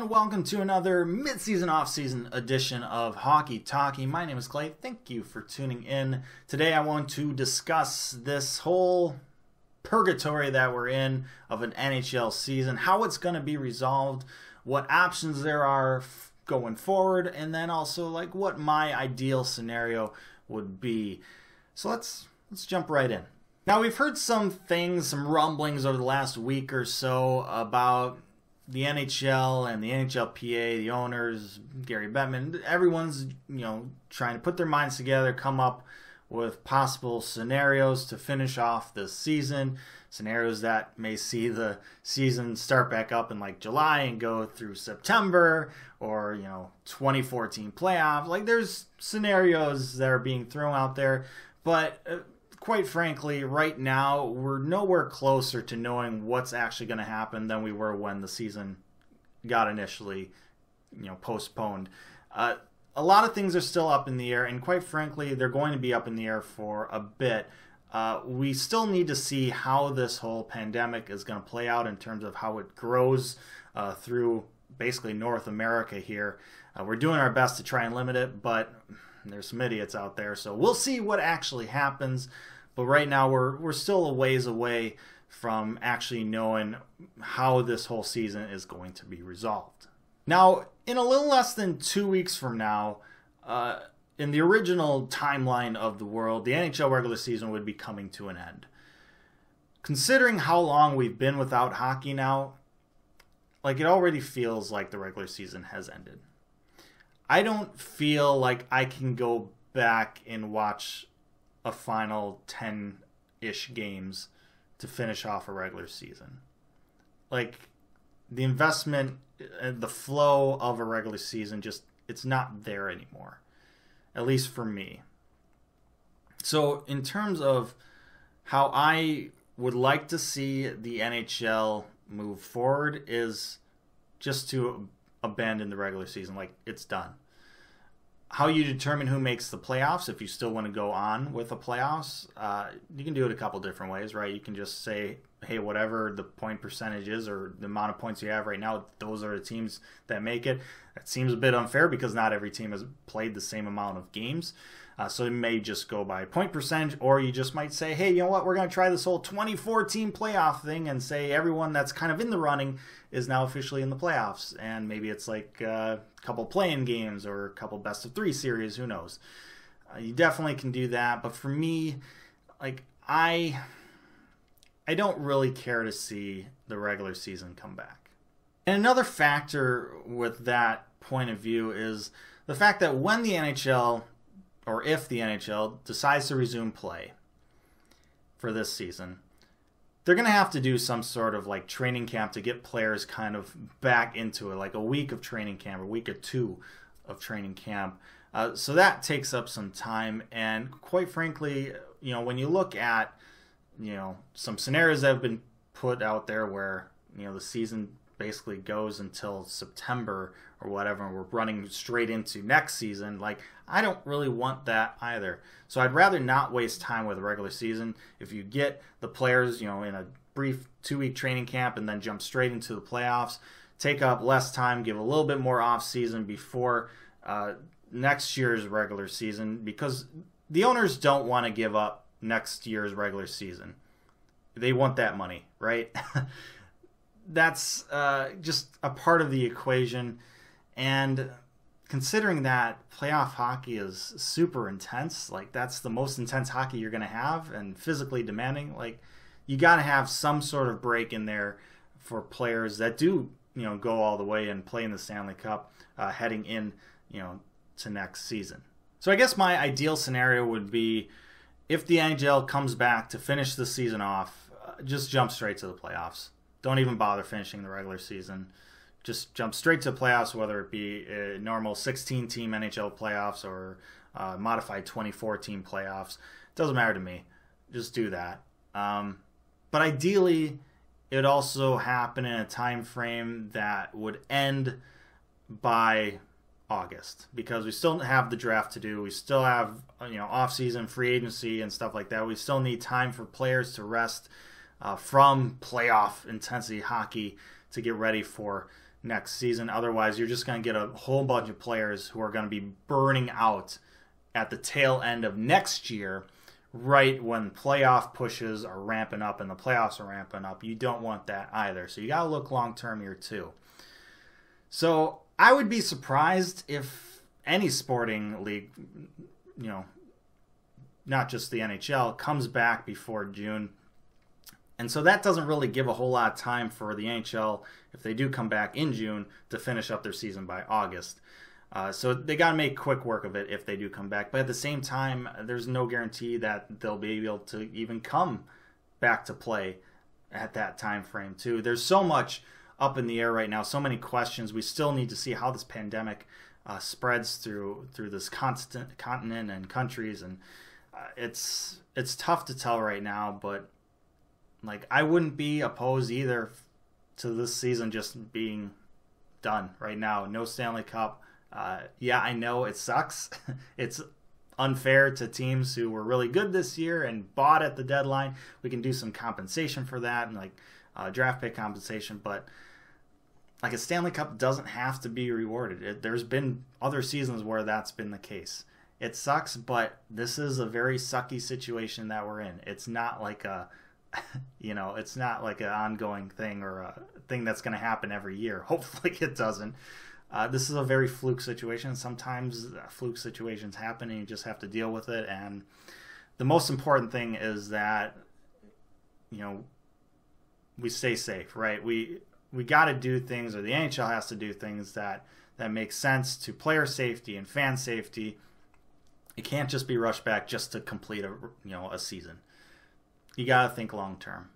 and welcome to another mid-season, off-season edition of Hockey Talkie. My name is Clay. Thank you for tuning in. Today I want to discuss this whole purgatory that we're in of an NHL season, how it's going to be resolved, what options there are going forward, and then also like what my ideal scenario would be. So let's jump right in. Now, we've heard some rumblings over the last week or so about the NHL and the NHLPA, the owners, Gary Bettman. Everyone's, trying to put their minds together, come up with possible scenarios to finish off this season. Scenarios that may see the season start back up in like July and go through September, or 2014 playoffs. Like, there's scenarios that are being thrown out there, but quite frankly, right now, we're nowhere closer to knowing what's actually going to happen than we were when the season got initially, postponed. A lot of things are still up in the air, and quite frankly, they're going to be up in the air for a bit. We still need to see how this whole pandemic is going to play out in terms of how it grows through basically North America here. We're doing our best to try and limit it, but there's some idiots out there, so we'll see what actually happens. But right now, we're still a ways away from actually knowing how this whole season is going to be resolved. Now, in a little less than 2 weeks from now, in the original timeline of the world, the NHL regular season would be coming to an end. Considering how long we've been without hockey now, like, it already feels like the regular season has ended. I don't feel like I can go back and watch a final 10-ish games to finish off a regular season. Like, the investment and the flow of a regular season, it's not there anymore, at least for me. So in terms of how I would like to see the NHL move forward is just to abandon the regular season. Like, it's done. How you determine who makes the playoffs, if you still want to go on with the playoffs, you can do it a couple different ways, right? You can just say, hey, whatever the point percentage is or the amount of points you have right now, those are the teams that make it. That seems a bit unfair because not every team has played the same amount of games. So it may just go by point percentage, or you just might say, hey, you know what, we're going to try this whole 24-team playoff thing and say everyone that's kind of in the running is now officially in the playoffs. And maybe it's like a couple play-in games or a couple best-of-3 series, who knows. You definitely can do that, but for me, like, I don't really care to see the regular season come back. And another factor with that point of view is the fact that when the NHL, or if the NHL decides to resume play for this season, they're going to have to do some sort of like training camp to get players kind of back into it, like a week of training camp, a week or two of training camp. So that takes up some time. And quite frankly, when you look at, some scenarios that have been put out there where, the season basically goes until September or whatever, and we're running straight into next season, like, I don't really want that either. So I'd rather not waste time with a regular season. If you get the players, in a brief 2-week training camp and then jump straight into the playoffs, take up less time, give a little bit more off season before next year's regular season, because the owners don't want to give up next year's regular season. They want that money, right? That's just a part of the equation. And considering that playoff hockey is super intense, like, that's the most intense hockey you're going to have and physically demanding, like, you got to have some sort of break in there for players that do, go all the way and play in the Stanley Cup heading in, to next season. So I guess my ideal scenario would be, if the NHL comes back to finish the season off, just jump straight to the playoffs. Don't even bother finishing the regular season. Just jump straight to playoffs, whether it be a normal 16-team NHL playoffs or modified 24-team playoffs. Doesn't matter to me. Just do that. But ideally, it would also happen in a time frame that would end by August, because we still have the draft to do. We still have off-season free agency and stuff like that. We still need time for players to rest from playoff intensity hockey to get ready for next season. Otherwise, you're just going to get a whole bunch of players who are going to be burning out at the tail end of next year, right when playoff pushes are ramping up and the playoffs are ramping up. You don't want that either. So you got to look long-term here too. So I would be surprised if any sporting league, not just the NHL, comes back before June. And so that doesn't really give a whole lot of time for the NHL, if they do come back in June, to finish up their season by August. So they got to make quick work of it if they do come back. But at the same time, there's no guarantee that they'll be able to even come back to play at that time frame too. There's so much up in the air right now, so many questions. We still need to see how this pandemic spreads through this continent and countries, and it's tough to tell right now. But I wouldn't be opposed either to this season just being done right now. No Stanley Cup. Yeah, I know it sucks. It's unfair to teams who were really good this year and bought at the deadline. We can do some compensation for that, and draft pick compensation, but a Stanley Cup doesn't have to be rewarded. There's been other seasons where that's been the case. It sucks, but this is a very sucky situation that we're in. It's not like it's not like an ongoing thing or a thing that's going to happen every year. Hopefully it doesn't. This is a very fluke situation. Sometimes fluke situations happen and you just have to deal with it. And the most important thing is that, we stay safe, right? We got to do things, or the NHL has to do things that make sense to player safety and fan safety. It can't just be rushed back just to complete a season. You got to think long term.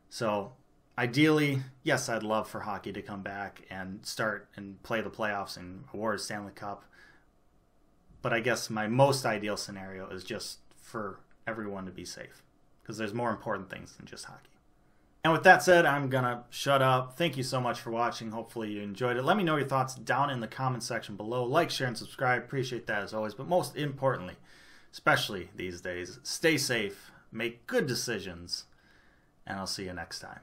So ideally, yes, I'd love for hockey to come back and start and play the playoffs and award a Stanley Cup. But I guess my most ideal scenario is just for everyone to be safe, because there's more important things than just hockey. And with that said, I'm going to shut up. Thank you so much for watching. Hopefully you enjoyed it. Let me know your thoughts down in the comment section below. Like, share, and subscribe. Appreciate that as always. But most importantly, especially these days, stay safe, make good decisions, and I'll see you next time.